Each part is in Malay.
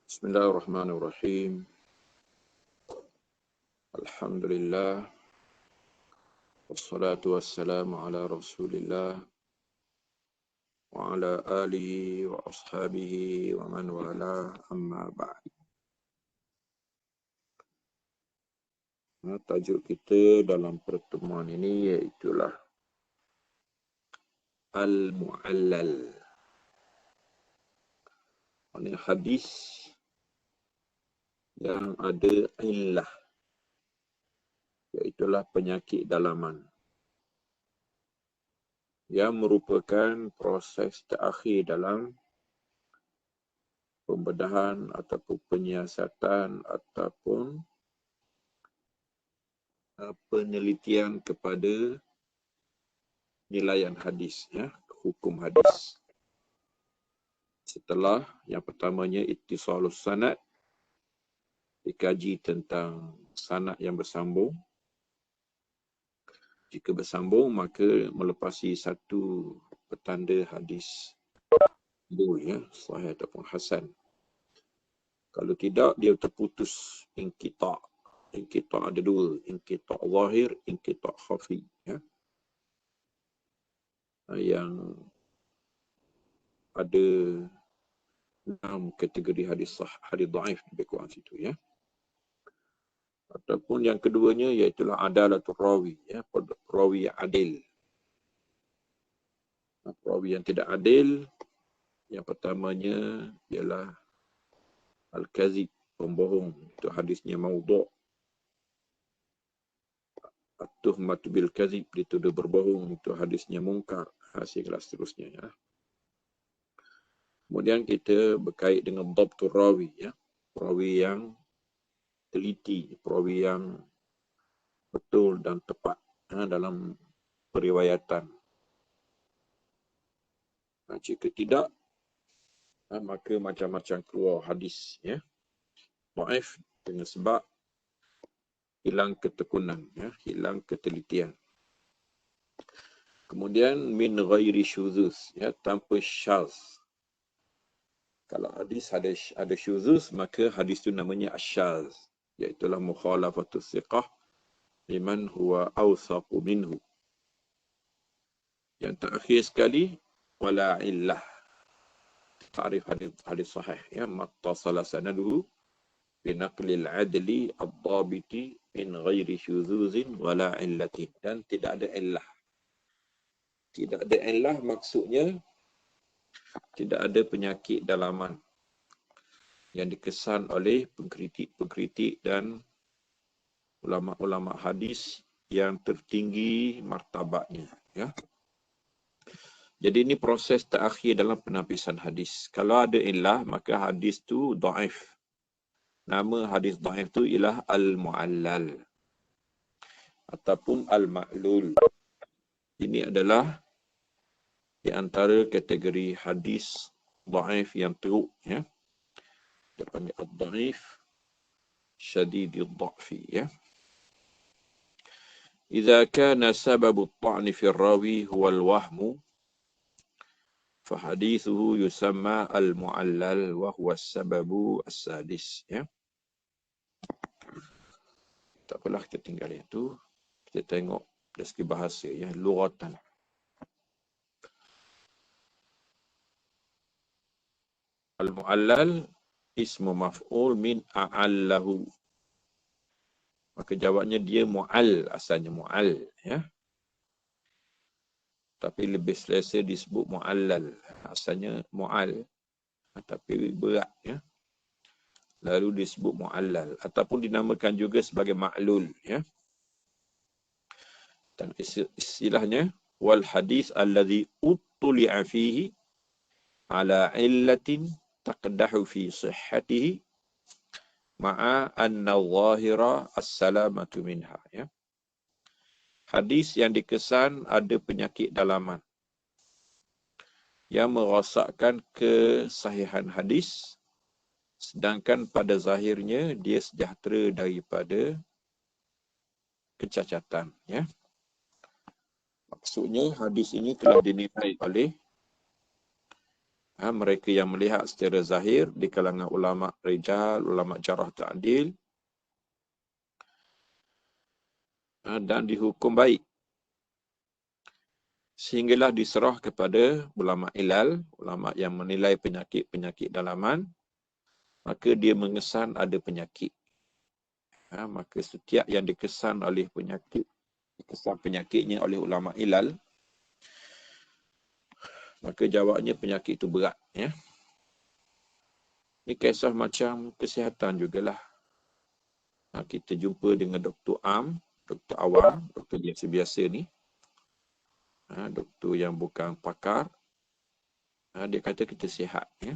Bismillahirrahmanirrahim. Alhamdulillah. Wassalatu wassalamu ala Rasulillah wa ala alihi wa ashabihi wa man wala, amma ba'd. Tajuk kita dalam pertemuan ini iaitulah Al-Mu'allal. Ini hadis yang ada illah, iaitulah penyakit dalaman, yang merupakan proses terakhir dalam pembedahan ataupun penyiasatan ataupun penelitian kepada nilaian hadis, hukum hadis. Setelah yang pertamanya ittisalus sanad, dikaji tentang sanad yang bersambung. Jika bersambung, maka melepasi satu petanda hadis itu, sahih ataupun hasan. Kalau tidak, dia terputus, inqita'. Inqita' ada dua, inqita' zahir, inqita' khafi. Yang ada 6 kategori hadis sah, hadis dhaif lebih kurang situ, Ataupun yang keduanya iaitulah adalatul rawi, rawi yang adil. Rawi yang tidak adil, yang pertamanya ialah al-kazib, pembohong, itu hadisnya maudhu'. At-tuhmatu bil kazib, dituduh berbohong, itu hadisnya mungkar, kelas seterusnya, Kemudian kita berkait dengan dhabtur rawi, rawi yang teliti, perawi yang betul dan tepat dalam periwayatan. Jika tidak, maka macam-macam keluar hadis, dhaif dengan sebab hilang ketekunan, hilang ketelitian. Kemudian min ghairi syuzuz, tanpa syaz. Kalau hadis ada syuzuz, maka hadis itu namanya asyaz, iaitulah mukhalafatus thiqah liman huwa awsaqu minhu. Yang terakhir sekali, wala illah. Ta'rif hadis sahih, mattasala sanaduhu binaqlil adli ad-dhabiti min ghairi syuzuzin wala illatin. Dan tidak ada illah. Tidak ada illah maksudnya tidak ada penyakit dalaman yang dikesan oleh pengkritik dan ulama-ulama hadis yang tertinggi martabatnya, Jadi ini proses terakhir dalam penapisan hadis. Kalau ada illah, maka hadis tu dhaif. Nama hadis dhaif tu ialah al-mu'allal ataupun al-ma'lul. Ini adalah di antara kategori hadis dhaif yang teruk, Dia panggil ad-dhaif syadidid dha'fi, Idza kana sababu at-ta'n fi ar-rawi huwa al-wahmu fa hadithuhu yusamma al-mu'allal wa huwa as-sababu as-sadis, Tak apalah, kita tinggal itu. Kita tengok dari segi bahasa, lughatan. Al-mu'allal ismu maf'ul min a'allahu. Maka jawabnya dia mu'al, asalnya mu'al, Tapi lebih selesa disebut mu'allal. Asalnya mu'al, tapi berat, Lalu disebut mu'allal. Ataupun dinamakan juga sebagai ma'lul, Dan istilahnya, wal hadis alladhi uttuli'a fihi ala illatin taqdahu fi sihhatihi ma'a anna zahira as-salamatu minha, Hadis yang dikesan ada penyakit dalaman yang merosakkan kesahihan hadis, sedangkan pada zahirnya dia sejahtera daripada kecacatan, Maksudnya hadis ini telah dinilai oleh Mereka yang melihat secara zahir di kalangan ulama rijal, ulama jarah ta'dil, dan dihukum baik. Sehinggalah diserah kepada ulama ilal, ulama yang menilai penyakit-penyakit dalaman, maka dia mengesan ada penyakit. Maka setiap yang dikesan oleh penyakit, dikesan penyakitnya oleh ulama ilal, maka jawabnya penyakit itu berat. Ya. Ini kisah macam kesihatan jugalah. Kita jumpa dengan Dr. Am, Dr. Awam, doktor biasa-biasa ni. Doktor yang bukan pakar. Dia kata kita sihat. Ya.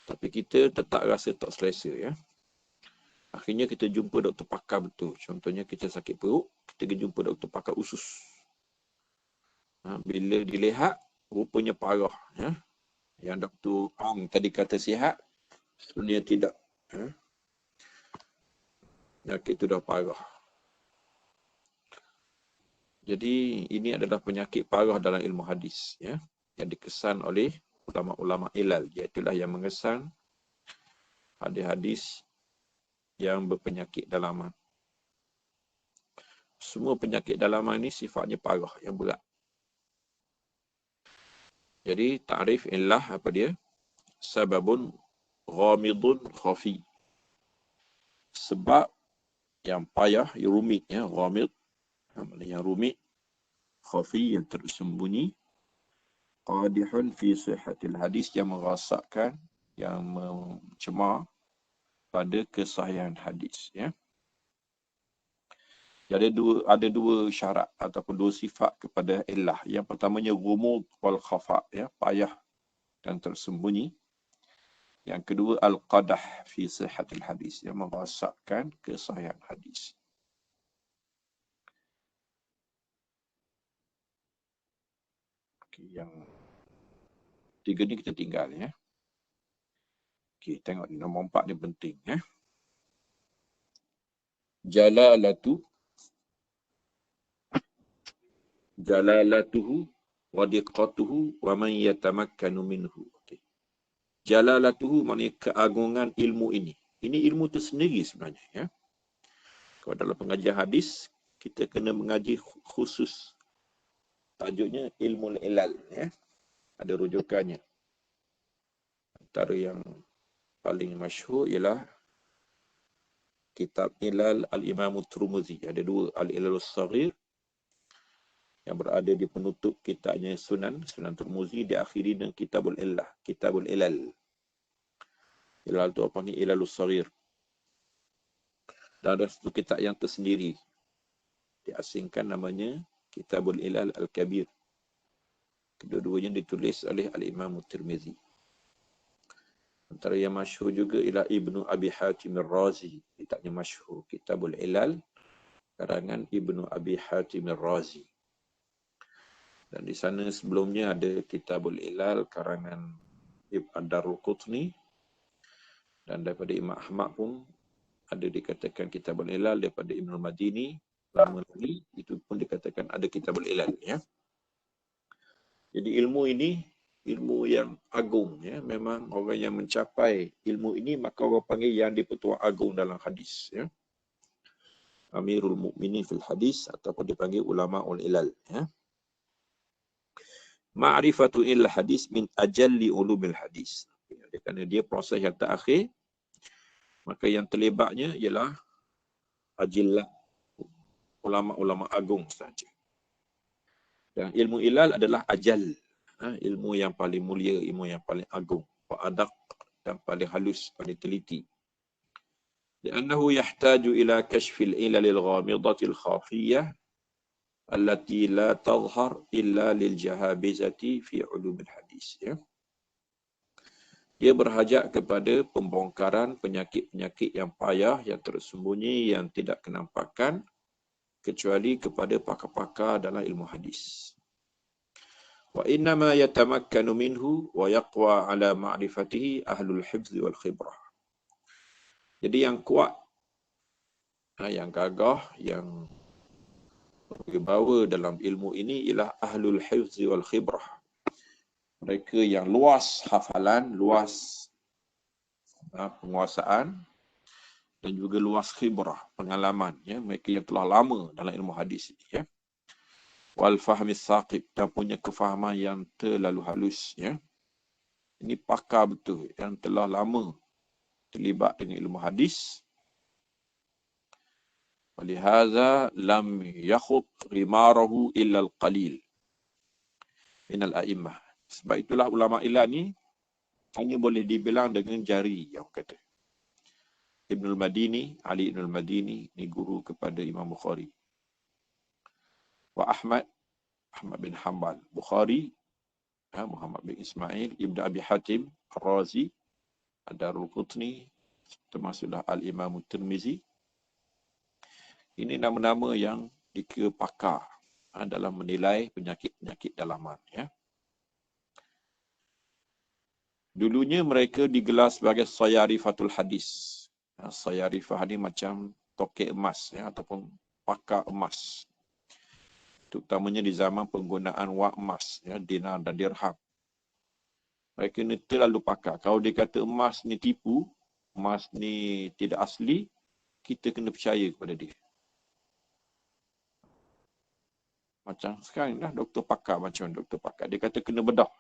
Tapi kita tetap rasa tak selesa. Ya. Akhirnya kita jumpa doktor pakar betul. Contohnya kita sakit perut, kita jumpa doktor pakar usus. Bila dilihat, rupanya parah. Ya. Yang Dr. Ong tadi kata sihat, sebenarnya tidak. Penyakit itu dah parah. Jadi ini adalah penyakit parah dalam ilmu hadis. Ya. Yang dikesan oleh ulama-ulama ilal. Iaitulah yang mengesan hadis-hadis yang berpenyakit dalaman. Semua penyakit dalaman ini sifatnya parah, yang berat. Jadi ta'rif illah apa dia? Sababun ghamidun khafi. Sebab yang payah, yang rumit, ya, ghamid, yang rumit, khafi, yang tersembunyi, qadihun fi sihhatil hadis, yang merasakkan, yang mencemar pada kesahihan hadis. Ya. Jadi ada dua syarat ataupun dua sifat kepada illah. Yang pertamanya ghumud wal khafa, ya, payah dan tersembunyi. Yang kedua al-qadah fi sihhatil hadis, yang merasakkan kesahihan hadis. Yang tiga ni kita tinggal, ya. Okey, tengok ni nombor 4 ni penting, ya. Jalalatuhu wa diqqatuhu wa man yatamakkanu minhu. Okey. Jalalatuhu maknanya keagungan ilmu ini. Ini ilmu tersendiri sebenarnya, ya. Kalau dalam pengajian hadis, kita kena mengaji khusus. Tajuknya ilmu ilal, ya. Ada rujukannya. Antara yang paling masyhur ialah kitab Ilal Al-Imam Tirmizi. Ada dua, Al-Ilal As-Saghir yang berada di penutup kitabnya Sunan Tirmizi, diakhiri dengan Kitabul Illah, Kitabul Ilal. Ilal tu apa ni? Ilal As-Saghir. Dan ada satu kitab yang tersendiri, diasingkan, namanya Kitabul Ilal Al-Kabir. Kedua-duanya ditulis oleh Al-Imam Tirmizi. Antara yang masyhur juga ialah Ibnu Abi Hatim Ar-Razi. Kitabnya masyhur, Kitabul Ilal, karangan Ibnu Abi Hatim Ar-Razi. Dan di sana sebelumnya ada Kitabul Ilal, karangan Ibn Ad-Darul-Qutni. Dan daripada Imam Ahmad pun ada dikatakan Kitabul Ilal, daripada Ibn Madini. Lama lagi, itu pun dikatakan ada Kitabul Ilal. Ya. Jadi ilmu ini ilmu yang agung, ya. Memang orang yang mencapai ilmu ini maka orang panggil yang dipertua agung dalam hadis, ya. Amirul Mukminin fil hadis, ataupun dipanggil ulama ul ilal, ya. Ma'rifatu il hadis min ajalli ulumil hadis. Kerana dia proses yang terakhir, maka yang terlibatnya ialah ajillah, ulama-ulama agung saja. Dan ilmu ilal adalah ajal, ilmu yang paling mulia, ilmu yang paling agung, wa'adaq, dan paling halus, paling teliti. Li'annahu yahtaju ila kashfil ilalil ghamidatil khafiyah allati la tadhhar illa lil jahabizati fi ulumil hadis. Ya. Dia berhajat kepada pembongkaran penyakit-penyakit yang payah, yang tersembunyi, yang tidak kenampakan, kecuali kepada pakar-pakar dalam ilmu hadis. Wa innama yatamakkanu minhu wa yaqwa ala ma'rifatihi ahlul hifz wal khibrah. Jadi yang kuat, yang gagah, yang berbawa dalam ilmu ini ialah ahlul hifz wal khibrah. mereka yang luas hafalan, luas penguasaan dan juga luas khibrah, pengalaman, ya, mereka yang telah lama dalam ilmu hadis ini, ya. Wal fahmi saqib, dan punya kefahaman yang terlalu halus, ya. Ini pakar betul yang telah lama terlibat dengan ilmu hadis. Walihaza lam yakhut rimarahu illa al-qalil min al-a'immah. Sebab itulah ulama ilal ni hanya boleh dibilang dengan jari, yang kata. Ibnul Madini, Ali Ibnul Madini, ni guru kepada Imam Bukhari. Wa Ahmad bin Hanbal. Bukhari, Muhammad bin Ismail, Ibn Abi Hatim, Ar-Razi, Ad-Darul Qutni, termasuklah Al-Imam Tirmizi. Ini nama-nama yang dikira pakar dalam menilai penyakit-penyakit dalaman, ya. Dulunya mereka digelar sebagai Sayarifatul Hadis. Sayarifah ni macam tokek emas, ya, ataupun pakar emas. Terutamanya di zaman penggunaan wang emas, ya, dinar dan dirham. Mereka ni terlalu pakar. Kalau dia kata emas ni tipu, emas ni tidak asli, kita kena percaya kepada dia. Macam sekarang dah doktor pakar, macam doktor pakar. Dia kata kena bedah.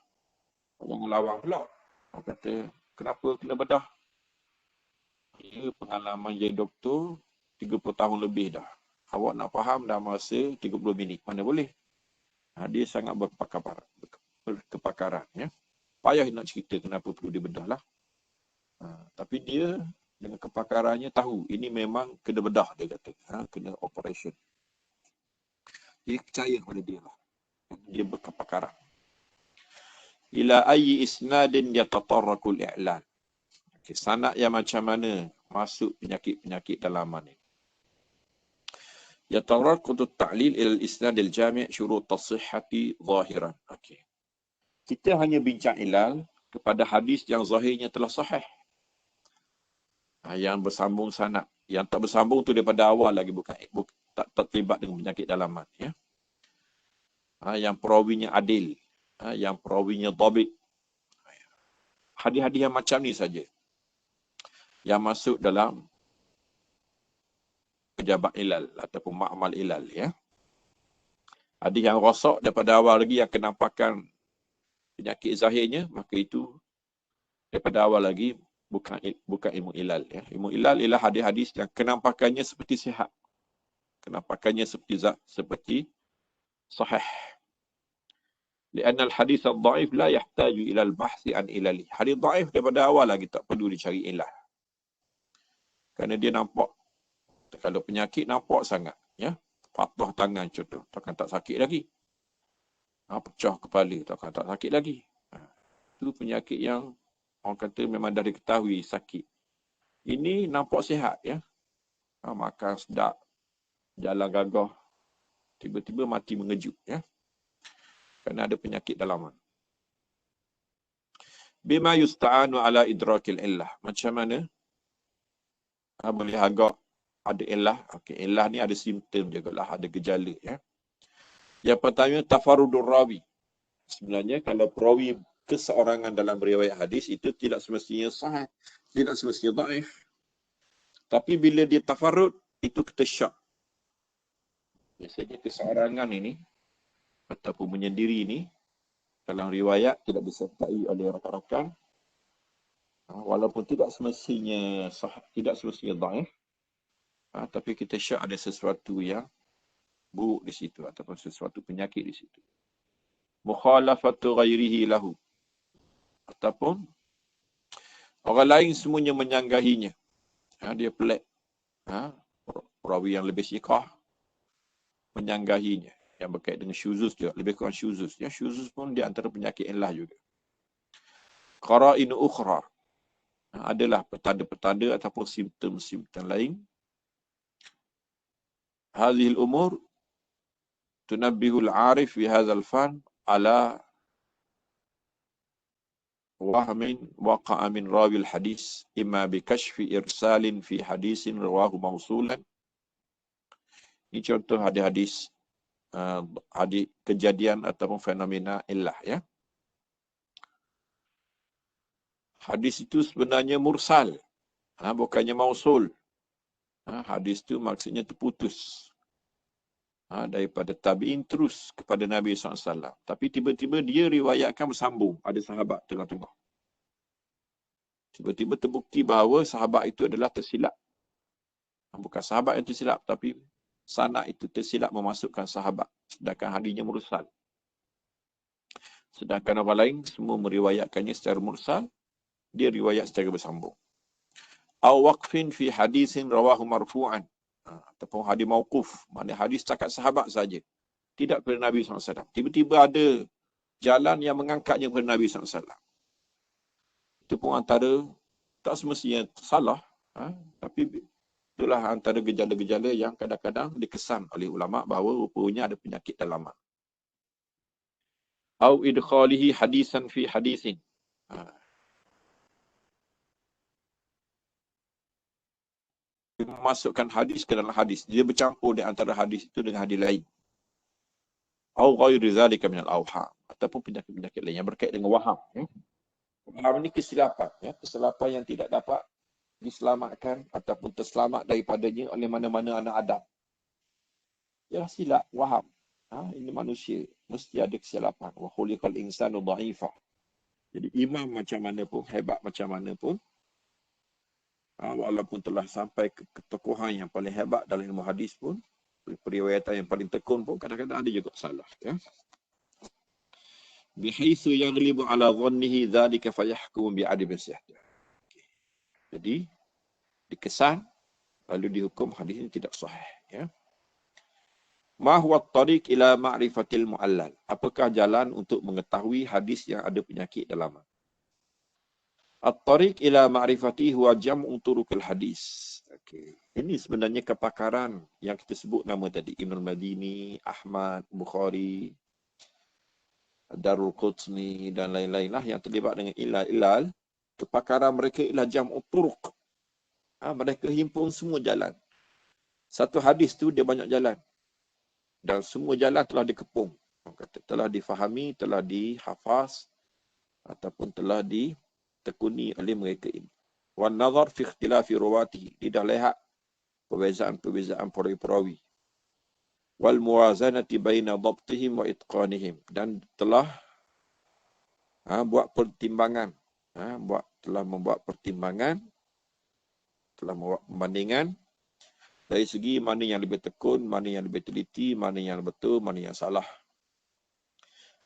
Orang lawang pula. Dia kata, kenapa kena bedah? Dia pengalaman jadi doktor 30 tahun lebih dah. Awak nak faham dah masa 30 minit. Mana boleh? Dia sangat berkepakaran, ya. Payah nak cerita kenapa perlu dibedah lah. Tapi dia dengan kepakarannya tahu ini memang kena bedah, dia kata. Kena operation. Dia percaya kepada dia lah. Dia berkepakaran. Ila ayyi isnadin yatatarrakul i'lan. Okay, sanad yang macam mana masuk penyakit-penyakit dalaman ni. Yatatarrakut ta'lil ila al-isnad al-jami' syurut as-sihhati zahiran. Okey. Kita hanya bincang ilal kepada hadis yang zahirnya telah sahih. Yang bersambung sanad. Yang tak bersambung tu daripada awal lagi bukan tak terlibat dengan penyakit dalaman, ya. Yang perawinya adil, yang perawinya dhabit. Hadis-hadis yang macam ni saja yang masuk dalam pejabat ilal ataupun ma'mal ilal, ya. Hadis yang rosak daripada awal lagi yang kenampakan penyakit zahirnya, maka itu daripada awal lagi bukan ilmu ilal, ya. Ilmu ilal ialah hadis-hadis yang kenampakannya seperti sihat, kenampakannya seperti sahih. Lianna al-hadis al-dhaif la yahtaju ila al-bahthi an ilali. Hadis dhaif daripada awal lagi tak perlu dicari ilah. Kerana dia nampak, kalau penyakit nampak sangat, ya. Patah tangan contoh, takkan tak sakit lagi. Pecah kepala, takkan tak sakit lagi. Itu penyakit yang orang kata memang dah diketahui sakit. Ini nampak sihat, ya. Makan sedap, jalan gagah, tiba-tiba mati mengejut, ya. Kerana ada penyakit dalaman. Bima yusta'anu ala idrakil illah. Macam mana? Boleh agak ada illah. Okey, illah ni ada simptom juga lah, ada gejala, ya. Yang pertama, tafarrudur rawi. Sebenarnya kalau perawi keseorangan dalam riwayat hadis itu tidak semestinya sahih, tidak semestinya dhaif. Tapi bila dia tafarrud, itu kita syak. Biasanya keseorangan ini ataupun menyendiri ini dalam riwayat tidak disertai oleh rakan-rakan, walaupun tidak semestinya sahih, tidak semestinya dhaif, tapi kita syak ada sesuatu yang buruk di situ ataupun sesuatu penyakit di situ. Mukhalafatu ghairihi lahu, ataupun orang lain semuanya menyanggahinya. Dia pelik. Perawi yang lebih siqah menyanggahinya. Yang berkait dengan syuzuz juga, lebih kurang syuzuz. Ya, syuzuz pun di antara penyakit illah juga. Qara'inu ukhra, adalah petanda-petanda ataupun simptom-simptom lain. Hadhil umur tunabbihul arif fi hadzal fan ala wahmin waqa'a min rawil hadis imma bi kashfi irsalin fi hadisin rawahu mausulan. Ini contoh hadis-hadis hadis kejadian ataupun fenomena illah, ya. Hadis itu sebenarnya mursal. Bukannya mausul. Hadis itu maksudnya terputus. Daripada tabi'in terus kepada Nabi SAW. Tapi tiba-tiba dia riwayatkan bersambung. Ada sahabat tengah-tengah. Tiba-tiba terbukti bahawa sahabat itu adalah tersilap. Bukan sahabat yang tersilap, tapi sanad itu tersilap memasukkan sahabat. Sedangkan hadisnya mursal. Sedangkan orang lain semua meriwayatkannya secara mursal, dia riwayat secara bersambung. Aw waqfin fi hadisin rawahu marfu'an. Ataupun hadis mauquf, maknanya hadis setakat sahabat saja. Tidak kepada Nabi SAW. Tiba-tiba ada jalan yang mengangkatnya kepada Nabi SAW. Itu pun antara, tak semestinya salah, tapi itulah antara gejala-gejala yang kadang-kadang dikesan oleh ulama' bahawa rupanya ada penyakit dalaman. Au idkhalihi hadisan fi hadisin. Memasukkan hadis ke dalam hadis. Dia bercampur di antara hadis itu dengan hadis lain. Au ghairi zalika minal awham. Ataupun penyakit-penyakit lain yang berkait dengan waham. Waham ini kesilapan. Kesilapan yang tidak dapat diselamatkan ataupun terselamat daripadanya oleh mana-mana anak Adam. Ya silap, waham. Ini manusia. Mesti ada kesilapan. Wa khuliqal insanu dha'ifah. Jadi imam macam mana pun, hebat macam mana pun, walaupun telah sampai ke ketokohan yang paling hebat dalam ilmu hadis pun, periwayatan yang paling tekun pun, kadang-kadang ada juga salah. Bihaitsu yaghlibu ala dhannihi dhalika fayahkumu bi'adami sihhah. Jadi, dikesan, lalu dihukum hadis ini tidak sahih. Ma huwa at-tariq ila ma'rifatil mu'allal? Apakah jalan untuk mengetahui hadis yang ada penyakit dalaman? At-tariq ila ma'rifati huwa jam'u turuqil hadis. Ini sebenarnya kepakaran yang kita sebut nama tadi. Ibn al-Madini, Ahmad, Bukhari, Darul Qutni dan lain-lain lah yang terlibat dengan ilal. Kepakaran mereka ialah jam'u turuq. Mereka himpun semua jalan. Satu hadis tu dia banyak jalan. Dan semua jalan telah dikepung. Telah difahami, telah dihafaz ataupun telah ditekuni oleh mereka ini. Wan nazar fi ikhtilafi rawati. Dia dah lihat perbezaan-perbezaan perawi-perawi. Wal muwazanati baina dhabtihim wa itqanihim. Dan telah buat pertimbangan. Telah membuat pertimbangan. Telah membuat pembandingan dari segi mana yang lebih tekun, mana yang lebih teliti, mana yang betul, mana yang salah.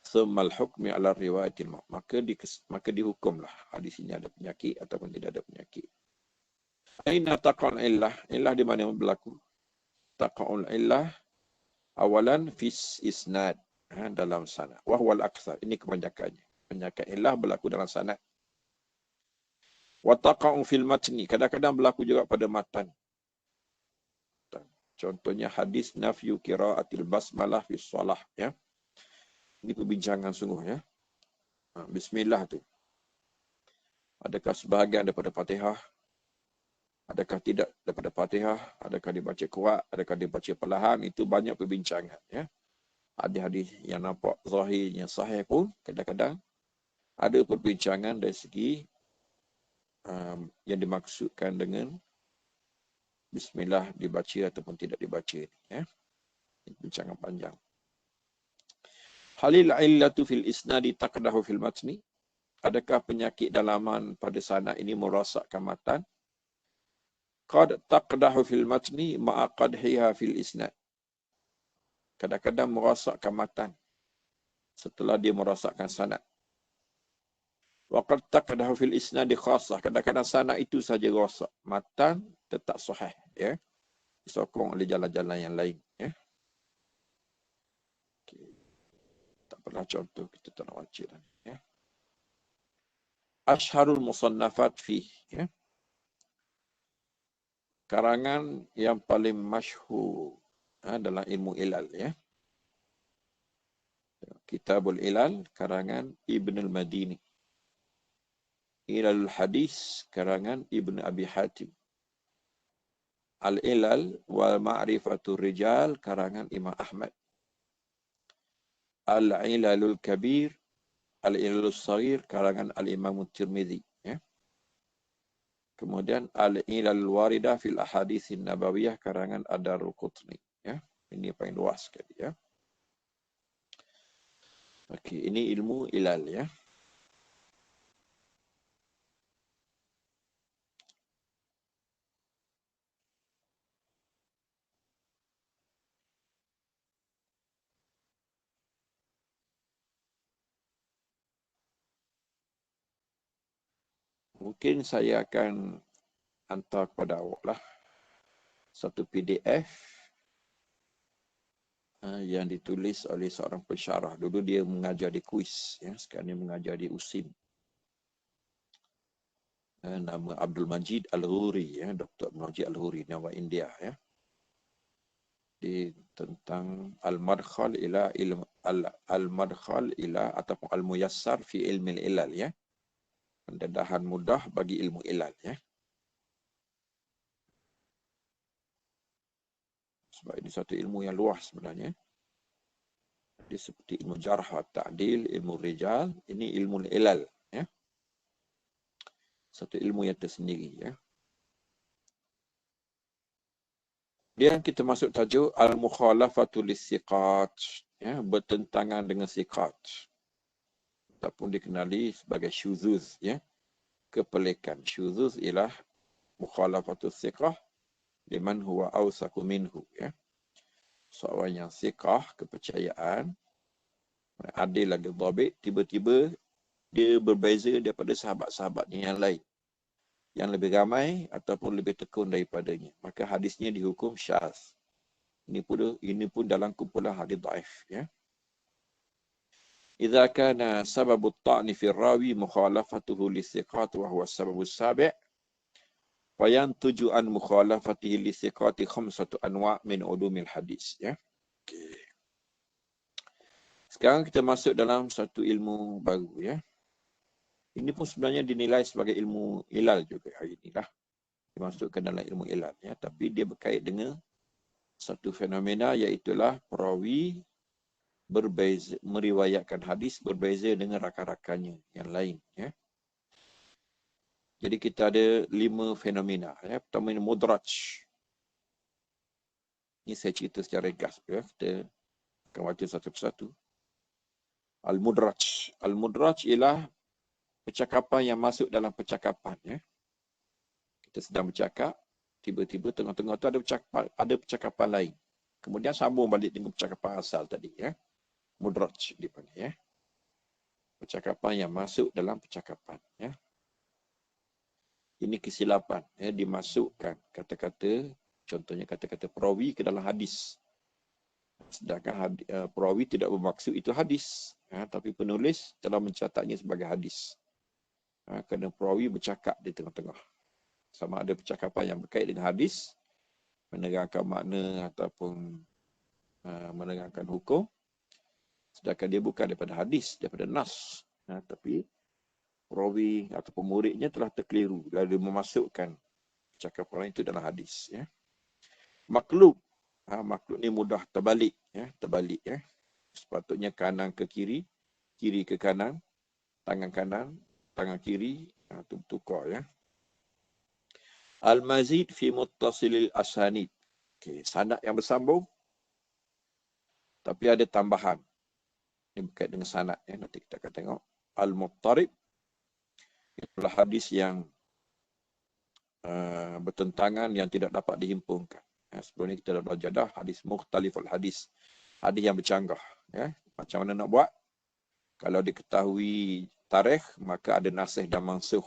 Semal hukmi ala riwayatil maut. Maka dihukumlah hadis ini ada penyakit ataupun tidak ada penyakit. Aina taqa'ul illah? Illah di mana yang berlaku? Taqa'ul illah awalan fis isnad, dalam sanad. Wa huwal aktsar. Ini kebanyakannya. Penyakit illah berlaku dalam sanad. Wa taqa'u fil matni. Kadang-kadang berlaku juga pada matan. Contohnya hadis nafyu qiraatil basmalah fi shalah, Ini perbincangan sungguh, Bismillah tu. Adakah sebahagian daripada Fatihah? Adakah tidak daripada Fatihah? Adakah dibaca kuat? Adakah dibaca perlahan? Itu banyak perbincangan, Hadis-hadis yang nampak zahirnya sahih pun kadang-kadang ada perbincangan dari segi yang dimaksudkan dengan Bismillah dibaca ataupun tidak dibaca. Bincangan panjang. Halil illatu fil isnadi taqdahu fil matni? Adakah penyakit dalaman pada sanad ini merosakkan matan? Qad taqdahu fil matni ma'a qadhiha fil isnad. Kadang-kadang merosakkan matan setelah dia merosakkan sanad. Wa qad taqdahu fil isnadi khassah. Kadang-kadang sanad itu saja rosak, matan tetap sahih, disokong oleh jalan-jalan yang lain, Tak pernah contoh, kita tak nak baca dah, Ashharul musannafat fi, karangan yang paling masyhur dalam ilmu ilal, Kitabul Ilal, karangan Ibn al-Madini. Ilalul Hadis, karangan Ibn Abi Hatim. Al-Ilal wal Ma'rifatul Rijal, karangan Imam Ahmad. Al-Ilalul Kabir, Al-Ilalus Saghir karangan Al-Imam Tirmidzi, ya. Kemudian Al-Ilal Waridah fil Ahaditsin Nabawiyah karangan Ad-Darqutni, ya. Ini paling luas sekali, ya. Okey, ini ilmu ilal, ya. Mungkin saya akan hantar kepada awak lah satu PDF yang ditulis oleh seorang pensyarah. Dulu dia mengajar di kuis, ya. Sekarang dia mengajar di USIM. Nama Abdul Majid Al-Ghuri, ya. Dr. Abdul Majid Al-Ghuri, nama India, ya. Di tentang al-madkhal ila ilm al-madkhal ila ataupun al-muyassar fi ilmi ilal, ya. Pendedahan mudah bagi ilmu ilal, ya. Sebab ini satu ilmu yang luas sebenarnya. Dia seperti ilmu jarh wa ta'dil, ilmu rijal, ini ilmu ilal, ya. Satu ilmu yang tersendiri, ya. Dia kita masuk tajuk al-mukhalafatu lis-siqat, ya, bertentangan dengan siqat ataupun dikenali sebagai syuzuz, ya, kepelikan. Syuzuz ialah mukhalafatu siqah liman huwa awsaqu minhu, ya. Seorang yang siqah, kepercayaan, adil lagi dhabit, tiba-tiba dia berbeza daripada sahabat-sahabatnya yang lain, yang lebih ramai ataupun lebih tekun daripadanya. Maka hadisnya dihukum syaz. Ini pun dalam kumpulan hadis dhaif, ya. Idza kana sababu at-ta'ni fi ar-rawi mukhalafatuhu lis-siqat wa huwa as-sababu as-sabi' wa yantuju an mukhalafatihi lis-siqati khamsatu anwa' min ulumil hadis, ya. Okay. Sekarang kita masuk dalam satu ilmu baru, ya. Ini pun sebenarnya dinilai sebagai ilmu ilal juga hari inilah. Dimasukkan dalam ilmu ilal, ya, tapi dia berkait dengan satu fenomena, iaitulah perawi berbeza, meriwayatkan hadis berbeza dengan rakan-rakannya yang lain, ya. Jadi kita ada 5 fenomena, ya. Pertama ini mudraj. Ini saya cerita secara ringkas, ya. Kita akan baca satu persatu. Al-mudraj. Al-mudraj ialah percakapan yang masuk dalam percakapan, ya. Kita sedang bercakap, tiba-tiba tengah-tengah tu ada percakapan lain. Kemudian sambung balik dengan percakapan asal tadi, ya. Mudraj dipanggil, ya. Percakapan yang masuk dalam percakapan, ya. Ini kesilapan, ya, dimasukkan kata-kata, contohnya kata-kata perawi ke dalam hadis. Sedangkan perawi tidak bermaksud itu hadis, ya, tapi penulis telah mencatatnya sebagai hadis. Kerana perawi bercakap di tengah-tengah. Sama ada percakapan yang berkait dengan hadis, menerangkan makna ataupun menerangkan hukum, sedangkan dia bukan daripada hadis, daripada nas, tapi perawi atau pemuridnya telah terkeliru lalu memasukkan percakapan itu dalam hadis, ya. Maklub, maklub ni mudah terbalik, ya, terbalik, ya. Sepatutnya kanan ke kiri, kiri ke kanan, tangan kiri, itu tukar, ya. Al-mazid fi muttasilil asanid. Okey, sanad yang bersambung tapi ada tambahan. Ini berkait dengan sanad, ya, nanti kita akan tengok. Al-muttarib itulah hadis yang bertentangan yang tidak dapat dihimpunkan. Ya, sebelum ini kita dah belajar dah hadis mukhtaliful hadis. Hadis yang bercanggah, ya. Macam mana nak buat? Kalau diketahui tarikh, maka ada nasikh dan mansukh.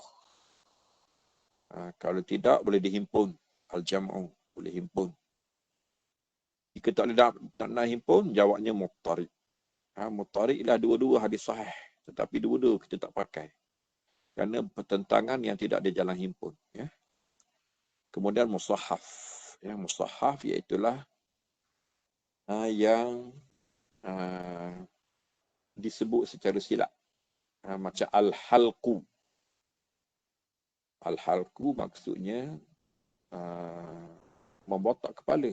Kalau tidak, boleh dihimpun. Al-jam'u, boleh himpun. Jika tak nak himpun, jawabnya muttarib. Muttarib ialah dua-dua hadis sahih. Tetapi dua-dua kita tak pakai. Kerana pertentangan yang tidak ada jalan himpun, ya. Kemudian musahhaf, ya, musahhaf iaitulah yang disebut secara silap, macam al-halqu. Al-halqu maksudnya membotak kepala,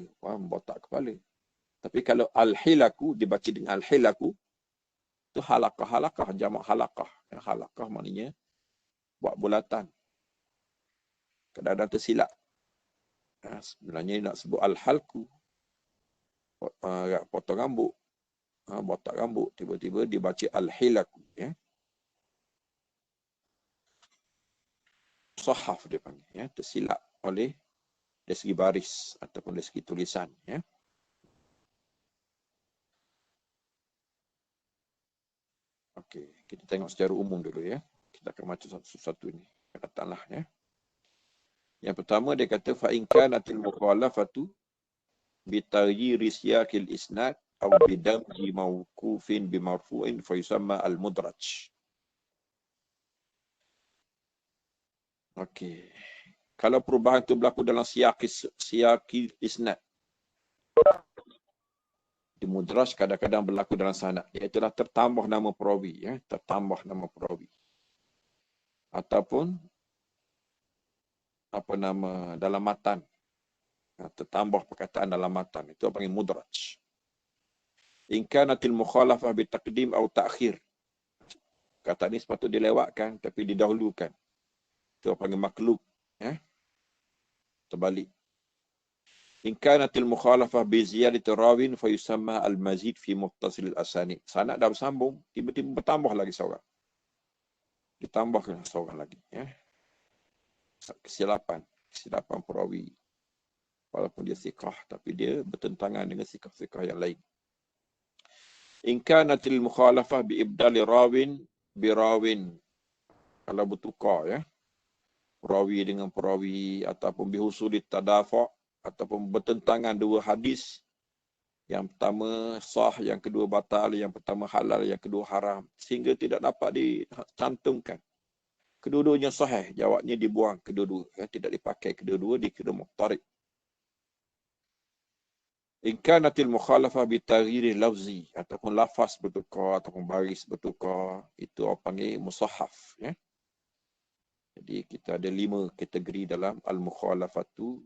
Tapi kalau al-hilaku dibaca dengan al-hilaku, Itu halakah. Halakah jamak halakah. Halakah maknanya buat bulatan. Kadang-kadang tersilap. Sebenarnya nak sebut al-halku. Potong rambut. Botak rambut. Tiba-tiba dibaca al-hilaku. Ya. Sahaf dia panggil. Ya. Tersilap oleh dari segi baris ataupun dari segi tulisan. Ya. Okey, kita tengok secara umum dulu ya. Kita akan baca satu-satu ni. Katakanlah ya. Yang pertama dia kata fa in kanatil mukhalafatu bi taghyiri siyaqil isnad aw bi damji mawqufin bi marfu'in fa yusamma al mudraj. Okey. Kalau perubahan itu berlaku dalam siyaqil isnad, di mudraj kadang-kadang berlaku dalam sanad, iaitu tertambah nama perawi ya, tertambah nama perawi. Ataupun apa nama dalam matan, tertambah perkataan dalam matan, itu panggil mudraj. In kanatil mukhalafah bi taqdim atau ta'khir, kata ni sepatutnya dilewatkan tapi didahulukan, itu panggil maklub ya, terbalik. In kanatil mukhalafah bi ziyadati rawin fa yusamma al mazid fi muttasil al asanid. Sanad dah bersambung, tiba-tiba bertambah lagi seorang, ditambahkan seorang lagi ya. Kesilapan perawi, walaupun dia thiqah tapi dia bertentangan dengan thiqah-thiqah yang lain. In kanatil mukhalafah bi ibdali rawin bi rawin, kalau bertukar ya, perawi dengan perawi, ataupun bi husulit tadafa', ataupun bertentangan dua hadis, yang pertama sah, yang kedua batal, yang pertama halal, yang kedua haram, sehingga tidak dapat dicantumkan. Kedua-duanya sahih, jawabnya dibuang kedua-dua, ya, tidak dipakai kedua-dua, dikira muqtarib. In kanatil mukhalafah bi taghyiri lafzi, ataupun lafaz bertukar ataupun baris bertukar, itu orang panggil musahhaf ya. Jadi kita ada 5 kategori dalam al-mukhalafatu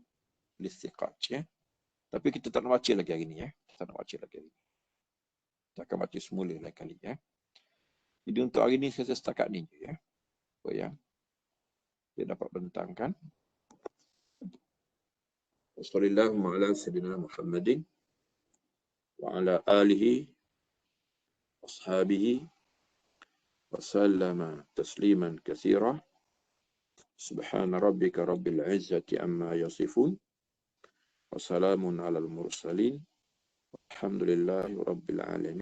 lis-siqat ya. Tapi kita tak nak baca lagi hari ni ya. Kita nak baca lagi hari ni. Kita akan baca semula lain kali ya. Jadi untuk hari ni saya setakat ni je ya. Supaya dia dapat bentangkan. Wassallallahu ala sayyidina Muhammadin wa ala alihi washabihi wa sallama tasliman katsira. Subhana rabbika rabbil izzati amma yasifun. Wassalamun alal mursalin. Alhamdulillahi rabbil alamin.